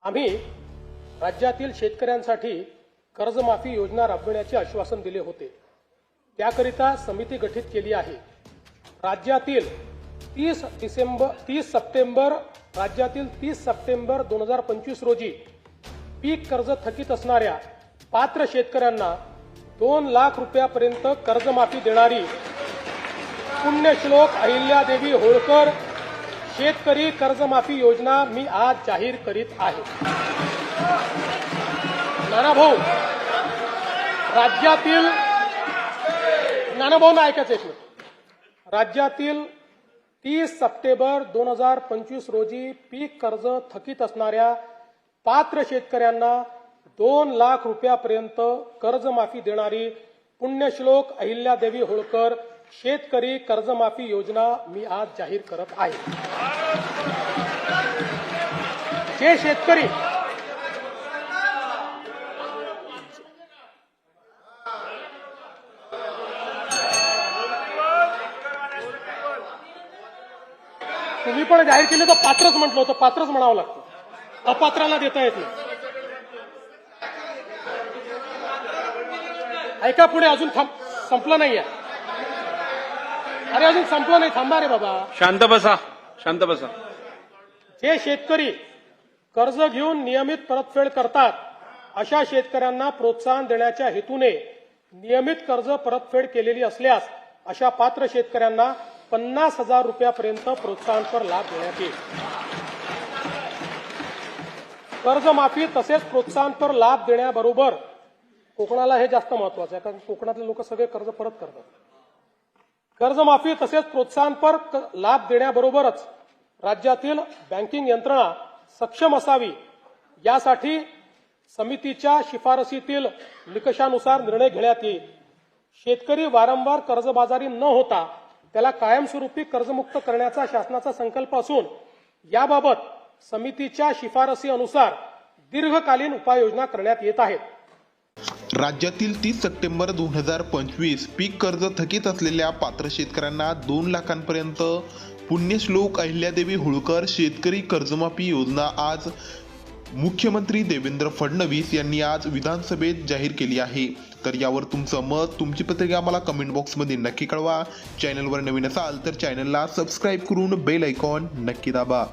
आम्ही राज्यातील शेतकऱ्यांसाठी कर्जमाफी योजना राबविण्याचे आश्वासन दिले होते। त्याकरिता समिती गठीत केली आहे। राज्यातील 30 सप्टेंबर 2025 रोजी पीक कर्ज थकीत असणाऱ्या पात्र शेतकऱ्यांना 2 लाख रुपयापर्यंत कर्जमाफी देणारी पुण्यश्लोक अहिल्यादेवी होळकर शेतकरी कर्जमाफी योजना मी आज जाहीर करीत आहे। नानाभाऊ, राज्यातील राज्यातील 30 सप्टेंबर 2025 रोजी पीक कर्ज थकीत असणाऱ्या पात्र शेतकऱ्यांना 2 लाख रुपयापर्यंत कर्जमाफी देणारी पुण्यश्लोक अहिल्यादेवी होळकर शेतकरी कर्जमाफी योजना मी आज जाहीर करत आहे। जे शेतकरी तुम्ही पण जाहीर केले तर पात्रच म्हटलं होतं, पात्रच म्हणावं लागतं, अपात्राला देता येत नाही। ऐका, पुढे अजून संपलं नाहीये। अरे अजून संपलं नाही, थांबा रे बाबा, शांत बसा, शांत बसा। जे शेतकरी कर्ज घेऊन नियमित परतफेड करतात अशा शेतकऱ्यांना प्रोत्साहन देण्याच्या हेतूने नियमित कर्ज परतफेड केलेली असल्यास अशा पात्र शेतकऱ्यांना 50,000 रुपयापर्यंत प्रोत्साहनपर लाभ देण्यात येईल। कर्जमाफी तसेच प्रोत्साहनपर लाभ देण्याबरोबर कोकणाला हे जास्त महत्वाचं आहे, कारण कोकणातले लोक सगळे कर्ज परत करतात। कर्जमाफी तसेच प्रोत्साहनपर लाभ देण्याबरोबरच राज्यातील बँकिंग यंत्रणा सक्षम असावी यासाठी समितीच्या शिफारसीतील निकषानुसार निर्णय घेण्यात येईल। शेतकरी वारंवार कर्जबाजारी न होता त्याला कायमस्वरूपी कर्जमुक्त करण्याचा शासनाचा संकल्प असून याबाबत समितीच्या शिफारसी अनुसार दीर्घकालीन उपाययोजना करण्यात येत आहेत। राज्यातील 30 सप्टेंबर 2025 पीक कर्ज थकीत असलेल्या पात्र शेतकऱ्यांना 2 लाखांपर्यंत पुण्यश्लोक अहिल्यादेवी होळकर शेतकरी कर्जमाफी योजना आज मुख्यमंत्री देवेंद्र फडणवीस यांनी आज विधानसभेत जाहीर केली आहे। तर यावर तुमचं मत, तुमची प्रतिक्रिया आम्हाला कमेंट बॉक्समध्ये नक्की कळवा। चॅनलवर नवीन असाल तर चॅनलला सबस्क्राईब करून बेल आयकॉन नक्की दाबा।